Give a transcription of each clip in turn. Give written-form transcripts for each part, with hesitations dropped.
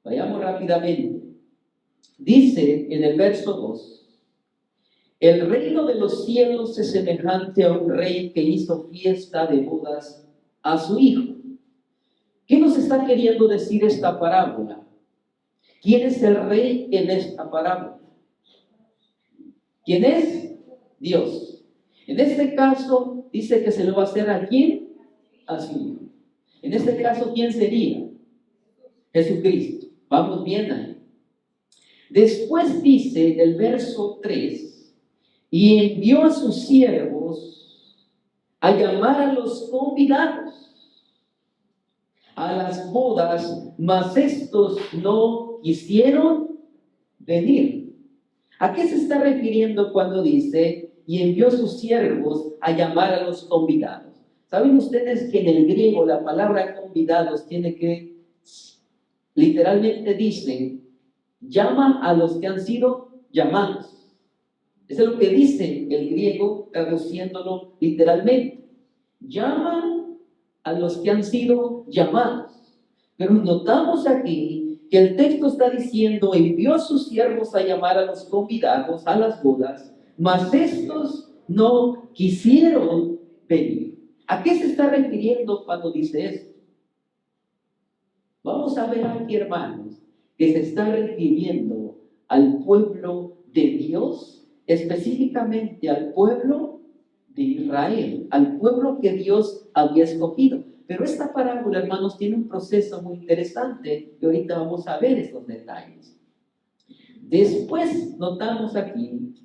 Vayamos rápidamente. Dice en el verso 2: el reino de los cielos es semejante a un rey que hizo fiesta de bodas a su hijo. ¿Qué nos está queriendo decir esta parábola? ¿Quién es el rey en esta parábola? ¿Quién es? Dios. En este caso dice que se lo va a hacer ¿a quién? A su hijo. En este caso, ¿quién sería? Jesucristo. Vamos bien ahí. Después dice el verso 3: y envió a sus siervos a llamar a los convidados a las bodas, mas estos no quisieron venir. ¿A qué se está refiriendo cuando dice y envió a sus siervos a llamar a los convidados? ¿Saben ustedes que en el griego la palabra convidados tiene que, literalmente dice, llama a los que han sido llamados? Eso es lo que dice el griego, traduciéndolo literalmente. Llama a los que han sido llamados. Pero notamos aquí que el texto está diciendo: envió a sus siervos a llamar a los convidados a las bodas, mas estos no quisieron venir. ¿A qué se está refiriendo cuando dice esto? Vamos a ver aquí, hermanos, que se está refiriendo al pueblo de Dios, específicamente al pueblo de Israel, al pueblo que Dios había escogido. Pero esta parábola, hermanos, tiene un proceso muy interesante y ahorita vamos a ver estos detalles. Después notamos aquí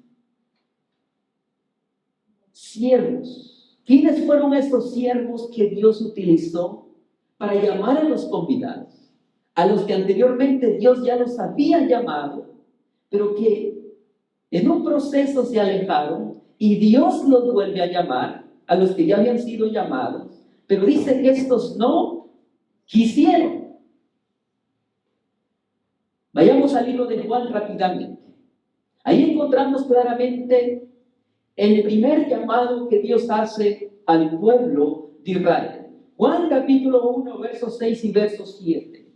siervos. ¿Quiénes fueron estos siervos que Dios utilizó para llamar a los convidados? A los que anteriormente Dios ya los había llamado, pero que en un proceso se alejaron y Dios los vuelve a llamar, a los que ya habían sido llamados, pero dice que estos no quisieron. Vayamos al libro de Juan rápidamente. Ahí encontramos claramente el primer llamado que Dios hace al pueblo de Israel. Juan capítulo 1, versos 6 y versos 7.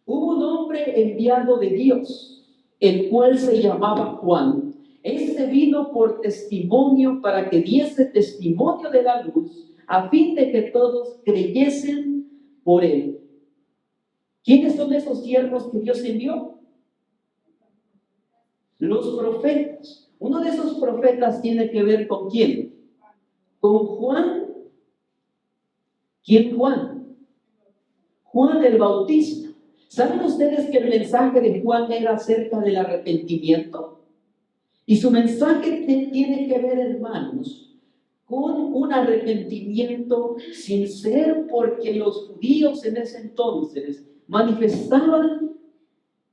Hubo un hombre enviado de Dios, el cual se llamaba Juan. Este vino por testimonio para que diese testimonio de la luz, a fin de que todos creyesen por él. ¿Quiénes son esos siervos que Dios envió? Los profetas. Uno de esos profetas tiene que ver ¿con quién? Con Juan. ¿Quién Juan? Juan el Bautista. ¿Saben ustedes que el mensaje de Juan era acerca del arrepentimiento? Y su mensaje tiene que ver, hermanos, con un arrepentimiento sincero, porque los judíos en ese entonces manifestaban,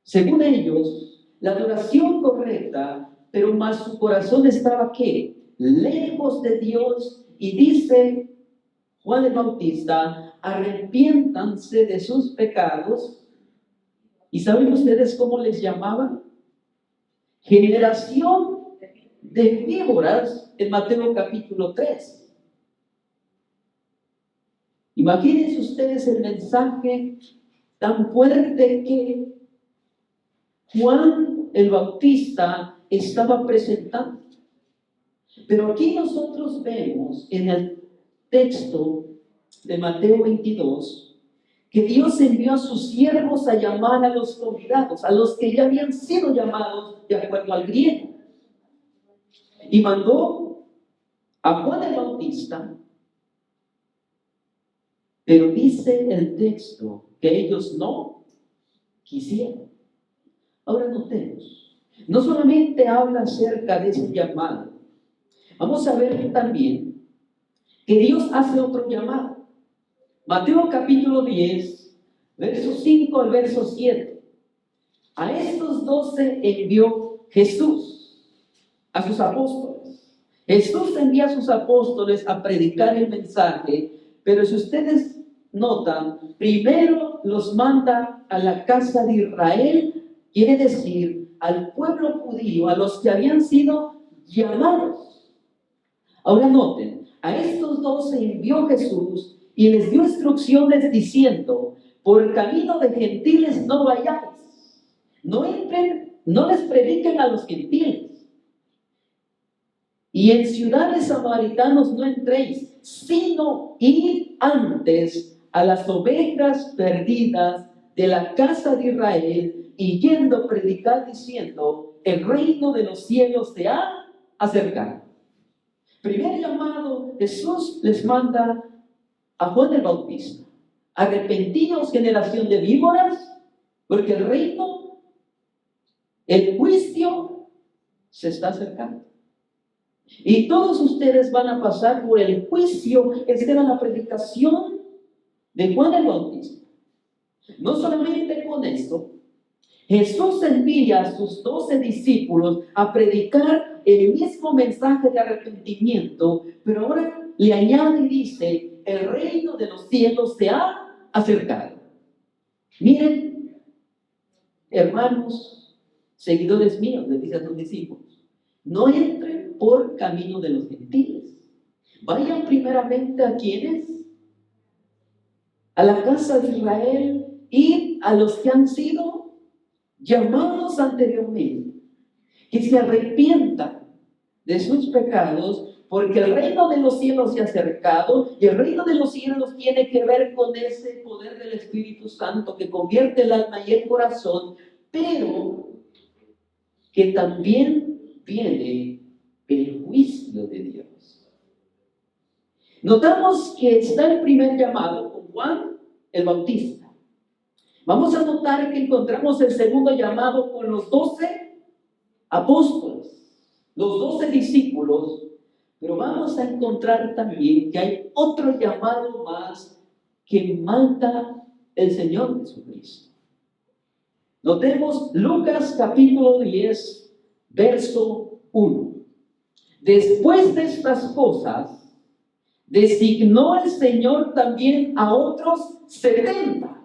según ellos, la adoración correcta, pero más su corazón estaba ¿qué? Lejos de Dios. Y dice Juan el Bautista: arrepiéntanse de sus pecados. ¿Y saben ustedes cómo les llamaban? Generación de víboras, en Mateo capítulo 3. Imagínense ustedes el mensaje tan fuerte que Juan el Bautista estaba presentando. Pero aquí nosotros vemos en el texto de Mateo 22 que Dios envió a sus siervos a llamar a los convidados, a los que ya habían sido llamados de acuerdo al griego. Y mandó a Juan el Bautista, pero dice el texto que ellos no quisieron. Ahora notemos, no solamente habla acerca de ese llamado, vamos a ver también que Dios hace otro llamado. Mateo capítulo 10, verso 5 al verso 7. A estos 12 envió Jesús, a sus apóstoles. Jesús envía a sus apóstoles a predicar el mensaje, pero si ustedes notan, primero los manda a la casa de Israel, quiere decir al pueblo judío, a los que habían sido llamados. Ahora noten, a estos 12 envió Jesús y les dio instrucciones diciendo: por camino de gentiles no vayáis, No entren, no les prediquen a los gentiles. Y en ciudades samaritanos no entréis, sino id antes a las ovejas perdidas de la casa de Israel, y yendo predicar diciendo, el reino de los cielos se ha acercado. Primer llamado, Jesús les manda a Juan el Bautista: arrepentidos, generación de víboras, porque el reino, el juicio se está acercando. Y todos ustedes van a pasar por el juicio. Esta era la predicación de Juan el Bautista. No solamente con esto, Jesús envía a sus 12 discípulos a predicar el mismo mensaje de arrepentimiento, pero ahora le añade y dice, el reino de los cielos se ha acercado. Miren, hermanos, seguidores míos, les dice a sus discípulos, no entren por camino de los gentiles. Vayan primeramente a quienes, a la casa de Israel, y a los que han sido llamados anteriormente, que se arrepientan de sus pecados, porque el reino de los cielos se ha acercado, y el reino de los cielos tiene que ver con ese poder del Espíritu Santo que convierte el alma y el corazón, pero que también viene el juicio de Dios. Notamos que está el primer llamado con Juan el Bautista. Vamos a notar que encontramos el segundo llamado con los 12 apóstoles, los 12 discípulos, pero vamos a encontrar también que hay otro llamado más que manda el Señor Jesucristo. Notemos Lucas capítulo 10, verso 1. Después de estas cosas, designó el Señor también a otros 70,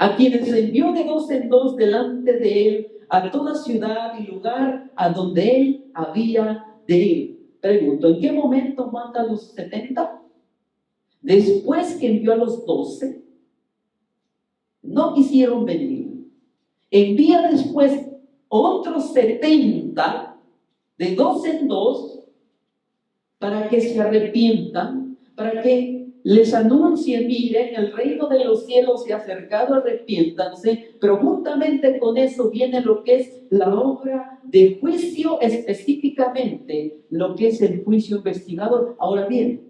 a quienes envió de 2 en 2 delante de él a toda ciudad y lugar a donde él había de ir. Pregunto, ¿en qué momento manda a los 70? Después que envió a los 12, no quisieron venir. Envía después otros 70 de 2 en 2 para que se arrepientan, para que les anuncie, miren, el reino de los cielos se ha acercado, arrepiéntanse, pero juntamente con eso viene lo que es la obra de juicio, específicamente lo que es el juicio investigador. Ahora bien,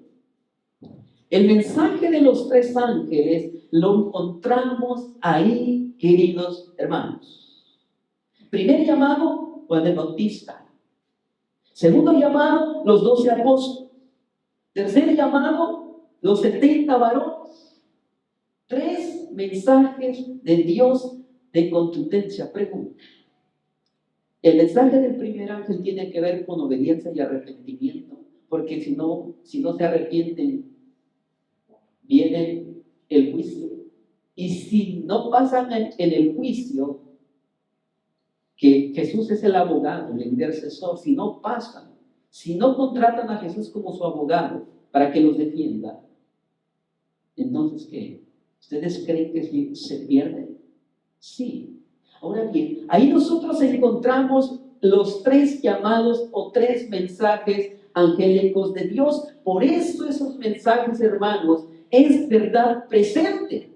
el mensaje de los 3 ángeles lo encontramos ahí, queridos hermanos. Primer llamado, Juan el Bautista. Segundo llamado, los 12 apóstoles. Tercer llamado, los 70 varones. 3 mensajes de Dios de contundencia. Pregunta. El mensaje del primer ángel tiene que ver con obediencia y arrepentimiento, porque si no se arrepienten, viene el juicio. Y si no pasan en el juicio, que Jesús es el abogado, el intercesor, si no pasan, si no contratan a Jesús como su abogado para que los defienda, entonces, ¿qué? ¿Ustedes creen que se pierden? Sí. Ahora bien, ahí nosotros encontramos los 3 llamados o 3 mensajes angélicos de Dios. Por eso esos mensajes, hermanos, es verdad presente.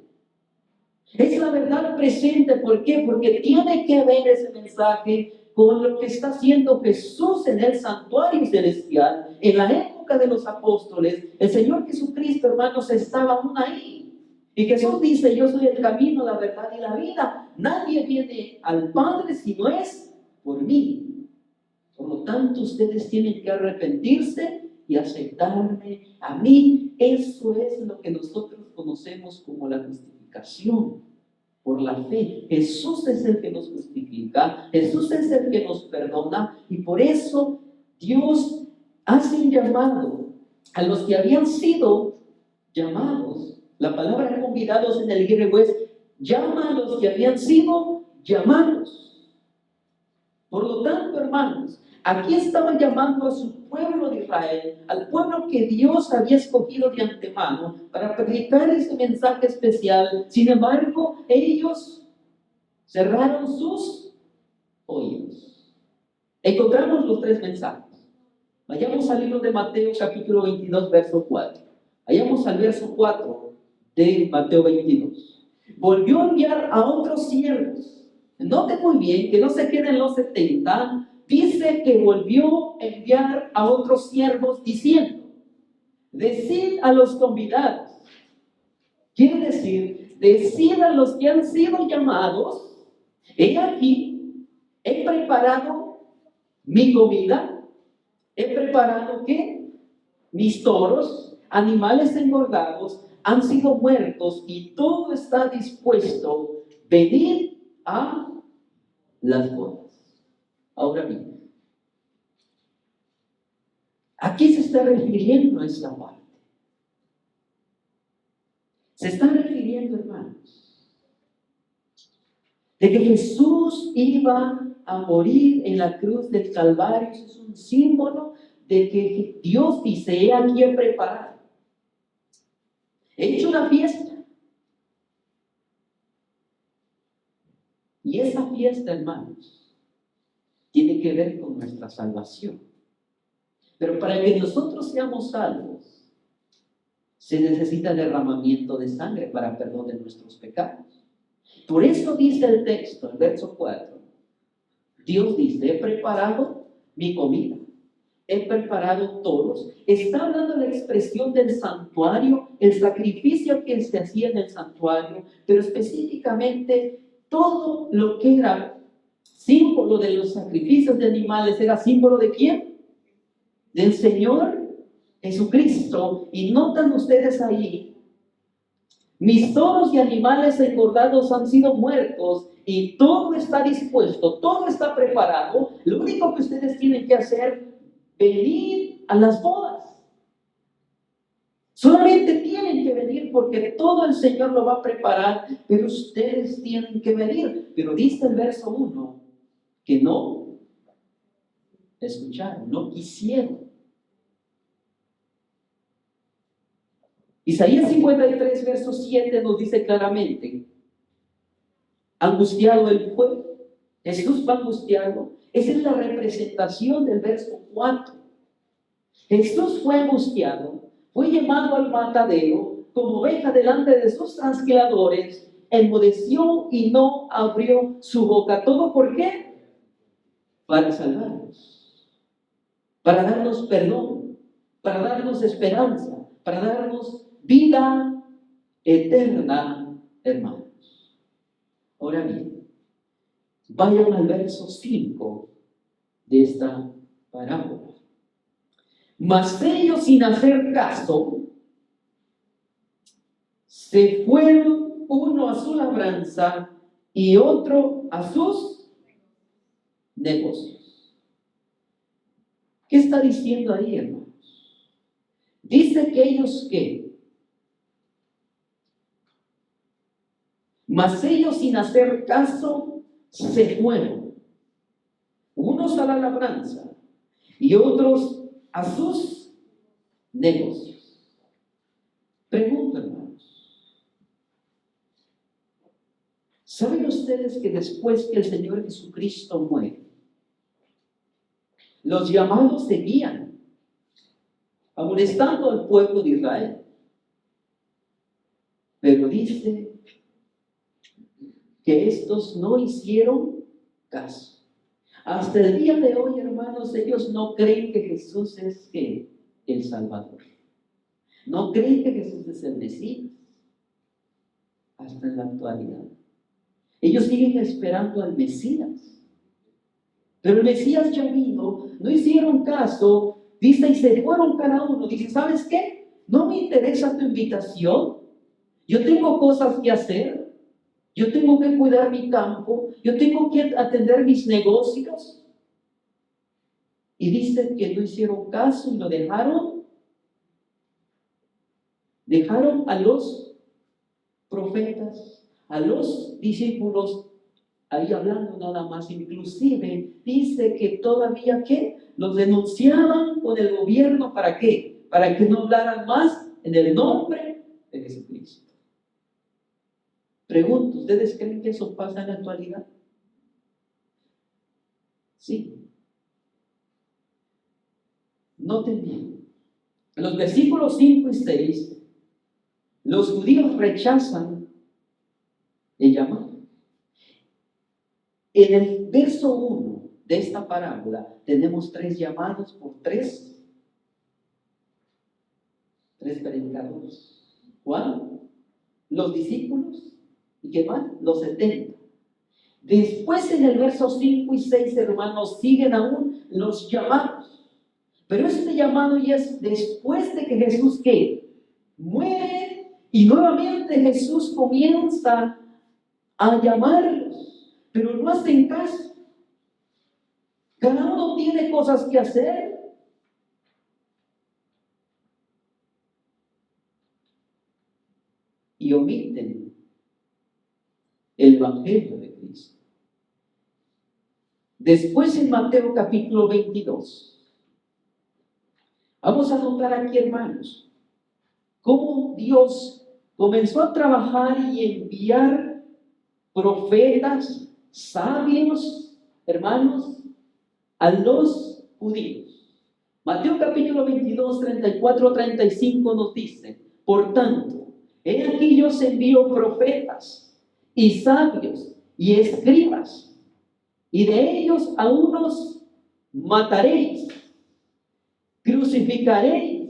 Es la verdad presente. ¿Por qué? Porque tiene que ver ese mensaje con lo que está haciendo Jesús en el santuario celestial. En la época de los apóstoles, el Señor Jesucristo, hermanos, estaba aún ahí. Y Jesús dice, yo soy el camino, la verdad y la vida. Nadie viene al Padre si no es por mí. Por lo tanto, ustedes tienen que arrepentirse y aceptarme a mí. Eso es lo que nosotros conocemos como la justificación por la fe. Jesús es el que nos justifica, Jesús es el que nos perdona, y por eso Dios hace un llamado a los que habían sido llamados. La palabra convidados en el griego es llama a los que habían sido llamados. Por lo tanto, hermanos, aquí estaban llamando a su pueblo de Israel, al pueblo que Dios había escogido de antemano para predicar ese mensaje especial. Sin embargo, ellos cerraron sus oídos. Encontramos los tres mensajes. Vayamos al libro de Mateo capítulo 22, verso 4. Vayamos al verso 4 de Mateo 22. Volvió a enviar a otros siervos. Noten muy bien que no se queden los 70. Dice que volvió a enviar a otros siervos diciendo: decid a los convidados. Quiere decir, decid a los que han sido llamados: he aquí, he preparado mi comida. He preparado, ¿qué? Mis toros, animales engordados, han sido muertos y todo está dispuesto. Venid a las bodas. Ahora bien, ¿a qué se está refiriendo esta parte? Se está refiriendo, hermanos, de que Jesús iba a morir en la cruz del Calvario. Eso es un símbolo de que Dios dice: he aquí he preparado, he hecho una fiesta. Y esa fiesta, hermanos, tiene que ver con nuestra salvación. Pero para que nosotros seamos salvos, se necesita derramamiento de sangre para perdón de nuestros pecados. Por eso dice el texto, el verso 4, Dios dice: he preparado mi comida, he preparado toros. Está hablando la expresión del santuario, el sacrificio que se hacía en el santuario, pero específicamente todo lo que era símbolo de los sacrificios de animales era símbolo ¿de quién? Del Señor Jesucristo. Y notan ustedes ahí: mis toros y animales engordados han sido muertos y todo está dispuesto, todo está preparado. Lo único que ustedes tienen que hacer: venir a las bodas. Solamente tienen que venir porque todo el Señor lo va a preparar, pero ustedes tienen que venir. Pero dice el verso 1 que no escucharon, no quisieron. Isaías 53, verso 7 nos dice claramente: angustiado él fue. Jesús fue angustiado. Esa es la representación del verso 4. Jesús fue angustiado, fue llevado al matadero como oveja delante de sus trasquiladores, enmudeció y no abrió su boca. ¿Todo por qué? Para salvarnos, para darnos perdón, para darnos esperanza, para darnos vida eterna, hermanos. Ahora bien, vayan al verso 5 de esta parábola. Mas ellos, sin hacer caso, se fueron, uno a su labranza y otro a sus negocios. ¿Qué está diciendo ahí, hermanos? Dice que ellos, ¿qué? Mas ellos, sin hacer caso, se fueron, unos a la labranza y otros a sus negocios. Pregunto, hermanos, ¿saben ustedes que después que el Señor Jesucristo muere, los llamados seguían amonestando al pueblo de Israel? Pero dice que estos no hicieron caso. Hasta el día de hoy, hermanos, ellos no creen que Jesús es ¿qué? El Salvador. No creen que Jesús es el Mesías. Hasta en la actualidad. Ellos siguen esperando al Mesías. Pero el Mesías ya vino, no hicieron caso, dice, y se fueron cada uno. Dice: ¿sabes qué? No me interesa tu invitación. Yo tengo cosas que hacer. Yo tengo que cuidar mi campo. Yo tengo que atender mis negocios. Y dice que no hicieron caso y lo dejaron. Dejaron a los profetas, a los discípulos ahí hablando nada más. Inclusive dice que todavía ¿qué? Los denunciaban con el gobierno. ¿Para qué? Para que no hablaran más en el nombre de Jesucristo. Pregunto, ¿ustedes creen que eso pasa en la actualidad? Sí. Noten bien. En los versículos 5 y 6, los judíos rechazan el llamado. En el verso 1 de esta parábola tenemos 3 llamados por tres predicadores. Juan, los discípulos, ¿y qué más? Los 70. Después en el verso 5 y 6, hermanos, siguen aún los llamados. Pero este llamado ya es después de que Jesús, ¿qué? Muere, y nuevamente Jesús comienza a llamarlos, pero no hacen caso. Cada uno tiene cosas que hacer. Y omiten el Evangelio de Cristo. Después en Mateo capítulo 22, vamos a notar aquí, hermanos, cómo Dios comenzó a trabajar y enviar profetas, sabios, hermanos, a los judíos. Mateo capítulo 22, 34, 35 nos dice: por tanto, he aquí yo os envío profetas y sabios y escribas, y de ellos a unos mataréis, crucificaréis,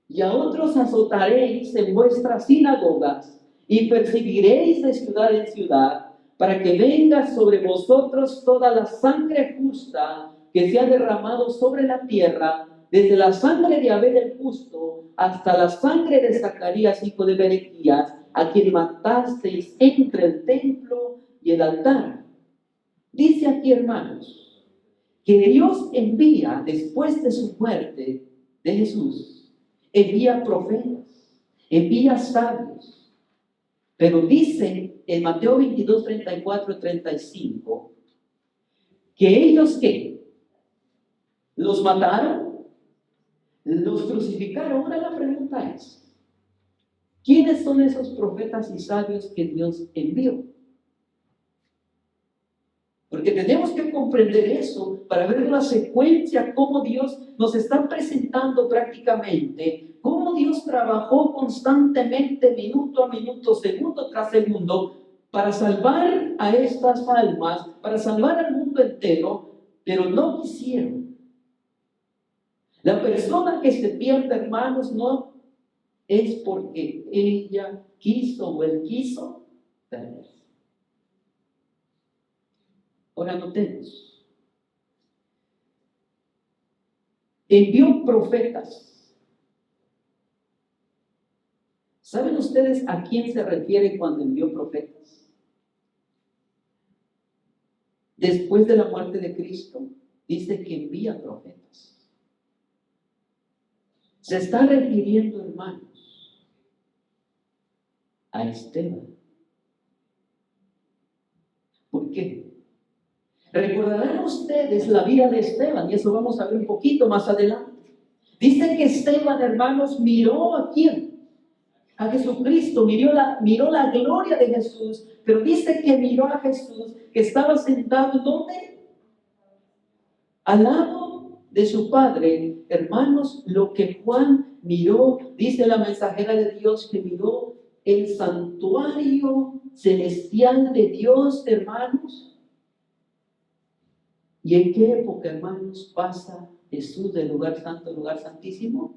y a otros azotaréis en vuestras sinagogas, y perseguiréis de ciudad en ciudad, para que venga sobre vosotros toda la sangre justa que se ha derramado sobre la tierra, desde la sangre de Abel el justo hasta la sangre de Zacarías, hijo de Berequías, a quien matasteis entre el templo y el altar. Dice aquí, hermanos, que Dios envía, después de su muerte de Jesús, envía profetas, envía sabios. Pero dice en Mateo 22, 34 y 35, que ellos, ¿qué? ¿Los mataron? ¿Los crucificaron? Ahora la pregunta es, ¿quiénes son esos profetas y sabios que Dios envió? Porque tenemos que comprender eso para ver la secuencia, cómo Dios nos está presentando prácticamente, cómo Dios trabajó constantemente, minuto a minuto, segundo tras segundo, para salvar a estas almas, para salvar al mundo entero, pero no quisieron. La persona que se pierde, hermanos, no es porque ella quiso o él quiso perderse. Ahora notemos. Envió profetas. ¿Saben ustedes a quién se refiere cuando envió profetas? Después de la muerte de Cristo, dice que envía profetas. Se está refiriendo, hermanos, a Esteban. ¿Por qué? Recordarán ustedes la vida de Esteban, y eso vamos a ver un poquito más adelante. Dice que Esteban, hermanos, miró ¿a quién? A Jesucristo, miró la gloria de Jesús, pero dice que miró a Jesús, que estaba sentado, ¿dónde? Al lado de su Padre. Hermanos, lo que Juan miró, dice la mensajera de Dios, que miró el santuario celestial de Dios, hermanos. ¿Y en qué época, hermanos, pasa Jesús del lugar santo al lugar santísimo?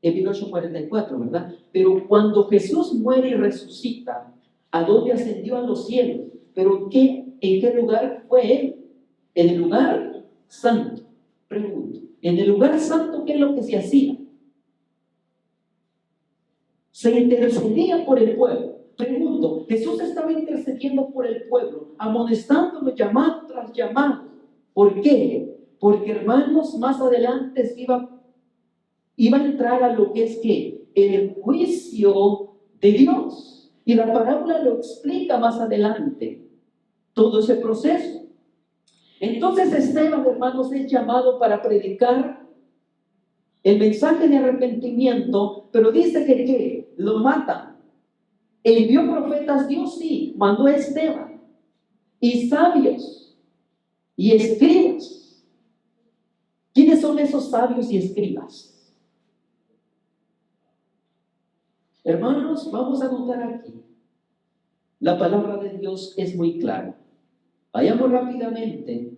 En 1844, ¿verdad? Pero cuando Jesús muere y resucita, ¿a dónde ascendió? A los cielos. ¿Pero en qué lugar fue Él? En el lugar santo. Pregunto, ¿en el lugar santo qué es lo que se hacía? Se intercedía por el pueblo. Pregunto, Jesús estaba intercediendo por el pueblo, amonestándolo llamado tras llamado. ¿Por qué? Porque, hermanos, más adelante iba a entrar a lo que es que el juicio de Dios. Y la parábola lo explica más adelante, todo ese proceso. Entonces Esteban, hermanos, es llamado para predicar el mensaje de arrepentimiento, pero dice que ¿qué? Lo matan ¿Envió profetas Dios? Sí, mandó a Esteban. Y sabios y escribas. ¿Quiénes son esos sabios y escribas? Hermanos, vamos a notar aquí. La palabra de Dios es muy clara. Vayamos rápidamente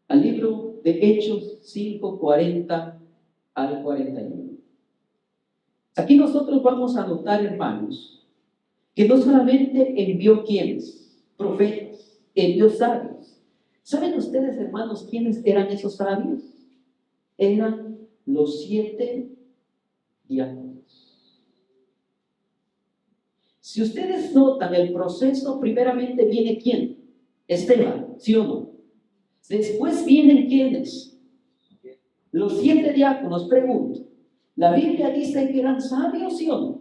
al libro de Hechos 5:40 al 41. Aquí nosotros vamos a notar, hermanos, que no solamente envió quienes, profetas, envió sabios. ¿Saben ustedes, hermanos, quiénes eran esos sabios? Eran los 7 diáconos. Si ustedes notan el proceso, primeramente viene ¿quién? Esteban, ¿sí o no? Después vienen ¿quiénes? Los 7 diáconos. Pregunto, ¿la Biblia dice que eran sabios, sí o no?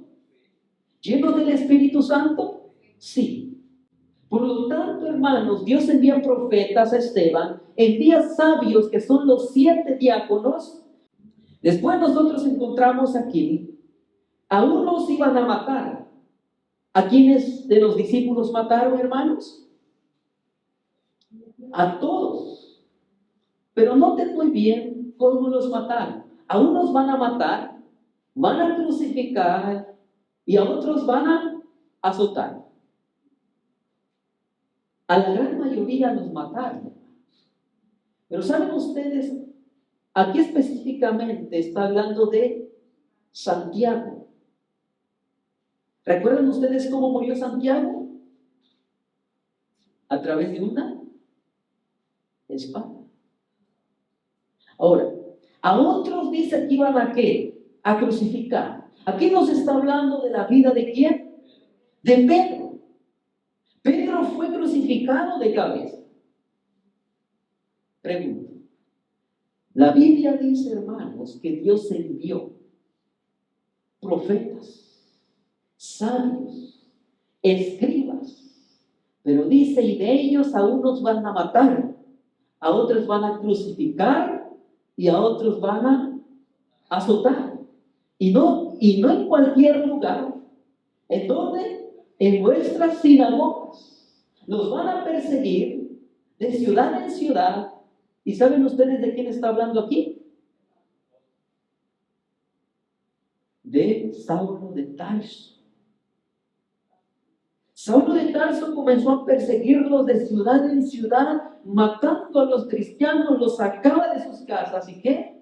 ¿Llenos del Espíritu Santo? Sí. Por lo tanto, hermanos, Dios envía profetas a Esteban, envía sabios que son los 7 diáconos. Después nosotros encontramos aquí, a unos iban a matar. ¿A quiénes de los discípulos mataron, hermanos? A todos. Pero noten muy bien cómo los mataron. A unos van a matar, van a crucificar y a otros van a azotar. A la gran mayoría los mataron. Pero ¿saben ustedes? Aquí específicamente está hablando de Santiago. ¿Recuerdan ustedes cómo murió Santiago? A través de una espada. Ahora, a otros dice que iban a ¿qué? A crucificar. Aquí nos está hablando de la vida ¿de quién? De Pedro. Pedro fue crucificado de cabeza. Pregunta. La Biblia dice, hermanos, que Dios envió profetas, sabios, escribas, pero dice, y de ellos a unos van a matar, a otros van a crucificar y a otros van a azotar. Y no en cualquier lugar. ¿En dónde? En vuestras sinagogas. Los van a perseguir de ciudad en ciudad. ¿Y saben ustedes de quién está hablando aquí? De Saulo de Tarso. Saulo de Tarso comenzó a perseguirlos de ciudad en ciudad, matando a los cristianos, los sacaba de sus casas. ¿Y qué?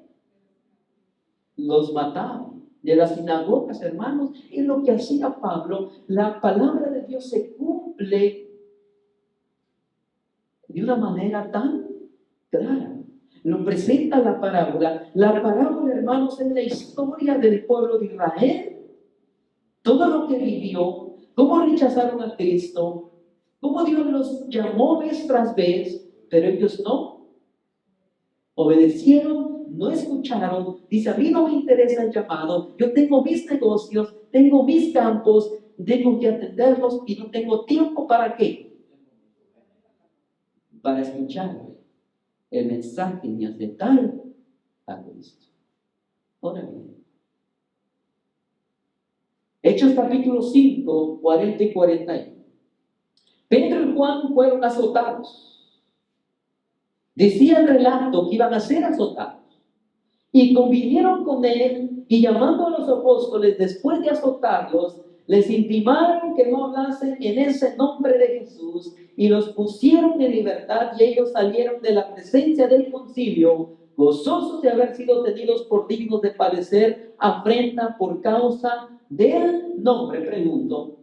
Los mataba de las sinagogas, hermanos. Es lo que hacía Pablo. La palabra de Dios se cumple de una manera tan clara. Lo presenta la parábola. La parábola, hermanos, es la historia del pueblo de Israel. Todo lo que vivió, cómo rechazaron a Cristo, cómo Dios los llamó vez tras vez, pero ellos no obedecieron, no escucharon. Dice, a mí no me interesa el llamado, yo tengo mis negocios, tengo mis campos, tengo que atenderlos y no tengo tiempo ¿para qué? Para escuchar el mensaje ni aceptar a Cristo. Ahora bien, Hechos capítulo 5, 40 y 41. Pedro y Juan fueron azotados. Decía el relato que iban a ser azotados. Y convinieron con él y llamando a los apóstoles después de azotarlos, les intimaron que no hablasen en ese nombre de Jesús y los pusieron en libertad y ellos salieron de la presencia del concilio gozosos de haber sido tenidos por dignos de padecer afrenta por causa del nombre. Pregunto,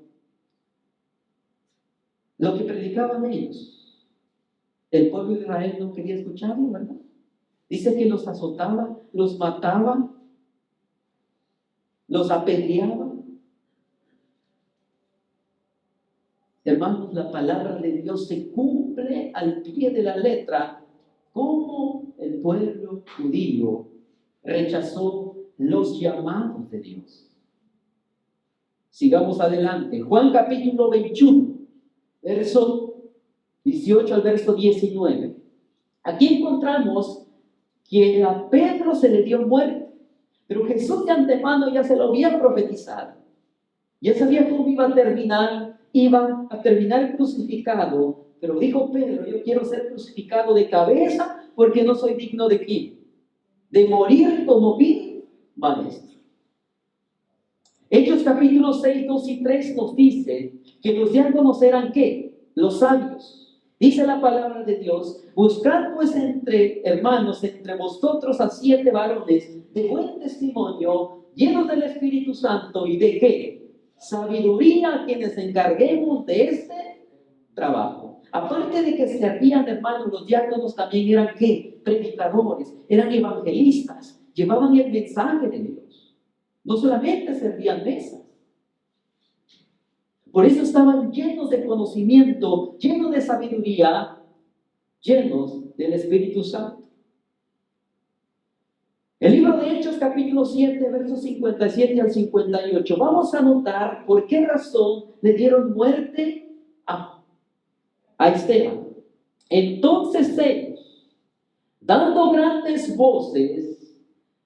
lo que predicaban ellos, el pueblo de Israel no quería escucharlo, ¿verdad? Dice que los azotaba, los mataba, los apedreaba. Hermanos, la palabra de Dios se cumple al pie de la letra, como el pueblo judío rechazó los llamados de Dios. Sigamos adelante. Juan capítulo 21, verso 18 al verso 19. Aquí encontramos que a Pedro se le dio muerte, pero Jesús de antemano ya se lo había profetizado. Ya sabía cómo iba a terminar crucificado, pero dijo Pedro, yo quiero ser crucificado de cabeza porque no soy digno de quién, de morir como mi maestro. Hechos capítulo 6, 2 y 3 nos dice que los diáconos eran ¿qué? Los sabios. Dice la palabra de Dios, buscad pues entre hermanos, entre vosotros a 7 varones de buen testimonio, llenos del Espíritu Santo y de ¿qué? Sabiduría, a quienes encarguemos de este trabajo. Aparte de que servían, hermanos, los diáconos también eran ¿qué? Predicadores, eran evangelistas, llevaban el mensaje de Dios. No solamente servían mesas. Por eso estaban llenos de conocimiento, llenos de sabiduría, llenos del Espíritu Santo. El libro de Hechos, capítulo 7, versos 57 al 58. Vamos a notar por qué razón le dieron muerte a Esteban. Entonces ellos, dando grandes voces,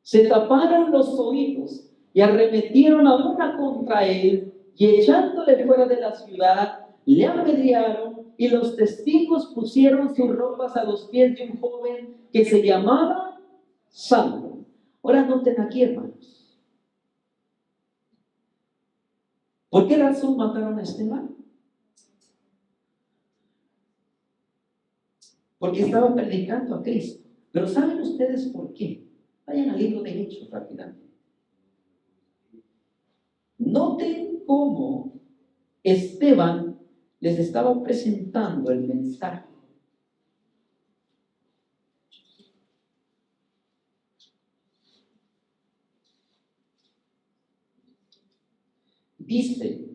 se taparon los oídos y arremetieron a una contra él, y echándole fuera de la ciudad, le apedrearon, y los testigos pusieron sus ropas a los pies de un joven que se llamaba Saulo. Ahora noten aquí, hermanos. ¿Por qué razón mataron a Esteban? Porque estaba predicando a Cristo. Pero ¿saben ustedes por qué? Vayan al libro de Hechos rápidamente. Noten cómo Esteban les estaba presentando el mensaje. Dice,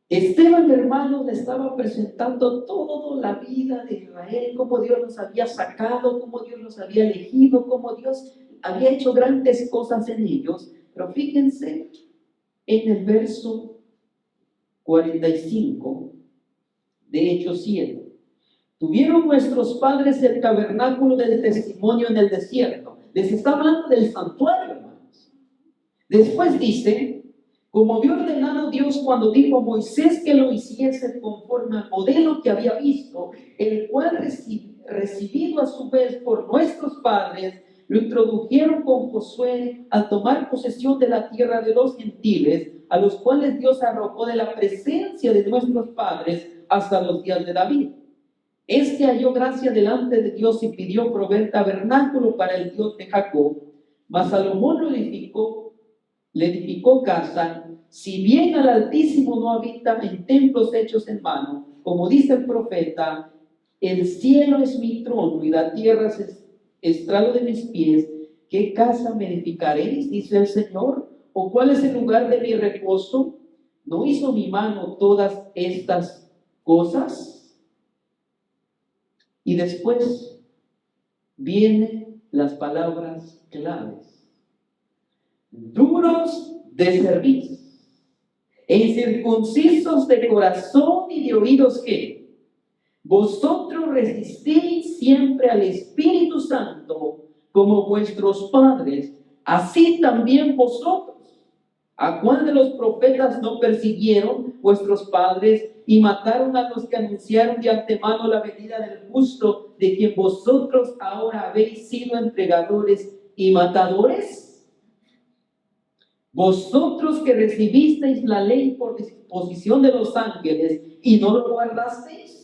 Esteban, hermanos, le estaba presentando toda la vida de Israel, cómo Dios los había sacado, cómo Dios los había elegido, cómo Dios había hecho grandes cosas en ellos. Pero fíjense en el verso 45 de Hechos 7. Tuvieron nuestros padres el tabernáculo del testimonio en el desierto. Les está hablando del santuario, hermanos. Después dice, como había ordenado Dios cuando dijo a Moisés que lo hiciese conforme al modelo que había visto, el cual recibido a su vez por nuestros padres, lo introdujeron con Josué al tomar posesión de la tierra de los gentiles, a los cuales Dios arrojó de la presencia de nuestros padres hasta los días de David. Este halló gracia delante de Dios y pidió proveer tabernáculo para el Dios de Jacob. Mas Salomón le edificó casa, si bien al Altísimo no habita en templos hechos en mano, como dice el profeta, el cielo es mi trono y la tierra es estrado de mis pies. ¿Qué casa me edificaréis? Dice el Señor. ¿O cuál es el lugar de mi reposo? ¿No hizo mi mano todas estas cosas? Y después vienen las palabras claves. Duros de cerviz, e incircuncisos de corazón y de oídos, ¿qué? Vosotros resistís siempre al Espíritu Santo como vuestros padres, así también vosotros. ¿A cuál de los profetas no persiguieron vuestros padres y mataron a los que anunciaron de antemano la venida del justo, de quien vosotros ahora habéis sido entregadores y matadores? Vosotros que recibisteis la ley por disposición de los ángeles y no lo guardasteis.